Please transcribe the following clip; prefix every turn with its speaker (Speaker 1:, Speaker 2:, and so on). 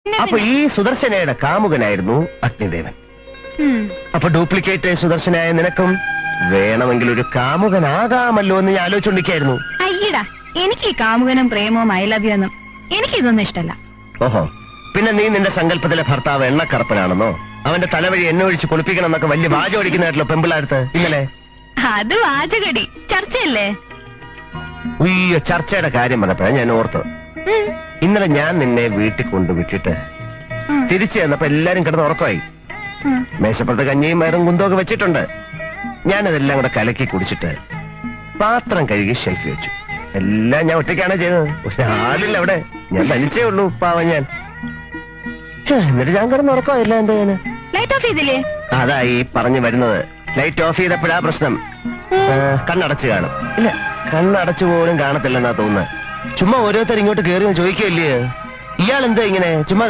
Speaker 1: അപ്പൊ ഈ സുദർശനയുടെ കാമുകനായിരുന്നു അഗ്നിദേവൻ. അപ്പൊ ഡ്യൂപ്ലിക്കേറ്റ് സുദർശനായ നിനക്കും വേണമെങ്കിൽ ഒരു കാമുകനാകാമല്ലോ എന്ന് ഞാൻ ആലോചിച്ചോണ്ടിരിക്കായിരുന്നു.
Speaker 2: അയ്യടാ, എനിക്ക് ഈ കാമുകനും പ്രേമവും ഐ ലവ് യു എന്നും എനിക്കിതൊന്നും ഇഷ്ടല്ല.
Speaker 1: ഓഹോ, പിന്നെ നീ നിന്റെ സങ്കല്പത്തിലെ ഭർത്താവ് എണ്ണക്കറപ്പനാണെന്നോ അവന്റെ തലവഴി എണ്ണ ഒഴിച്ച് കുളിപ്പിക്കണം എന്നൊക്കെ വലിയ വാചം ഓടിക്കുന്നതായിട്ടല്ലോ പെമ്പിളാടുത്ത് ഇന്നലെ.
Speaker 2: അത് വാചകടി, ചർച്ചയല്ലേ?
Speaker 1: ഉയ്യോ, ചർച്ചയുടെ കാര്യം പറഞ്ഞപ്പോഴാണ് ഞാൻ ഓർത്തത്. ഇന്നലെ ഞാൻ നിന്നെ വീട്ടിൽ കൊണ്ടുവിട്ടിട്ട് തിരിച്ചു ചെന്നപ്പോ എല്ലാരും കിടന്ന് ഉറക്കമായി. മേശപ്പുറത്ത് കഞ്ഞിയും മയറും കുന്തമൊക്കെ വെച്ചിട്ടുണ്ട്. ഞാനതെല്ലാം കൂടെ കലക്കി കുടിച്ചിട്ട് പാത്രം കഴുകി ഷെൽഫിൽ വെച്ചു. എല്ലാം ഞാൻ ഒറ്റയ്ക്കാണ് ചെയ്തത്. ഒരാളില്ല അവിടെ, ഞാൻ തനിച്ചേ ഉള്ളൂ, പാവം ഞാൻ. എന്നിട്ട് ഞാൻ കിടന്ന് ഉറക്കമായില്ല. എന്താ ഞാൻ
Speaker 2: ലൈറ്റ് ഓഫ് ചെയ്തില്ലേ?
Speaker 1: അതാ ഈ പറഞ്ഞു വരുന്നത്. ലൈറ്റ് ഓഫ് ചെയ്തപ്പോഴാ പ്രശ്നം. കണ്ണടച്ച് കാണും. ഇല്ല, കണ്ണടച്ചു പോലും കാണത്തില്ലെന്നാ തോന്നുന്നത്. ചുമ്മാ ഓരോരുത്തർ ഇങ്ങോട്ട് കയറി ചോദിക്കുകയല്ലേ, ഇയാൾ എന്താ ഇങ്ങനെ ചുമ്മാ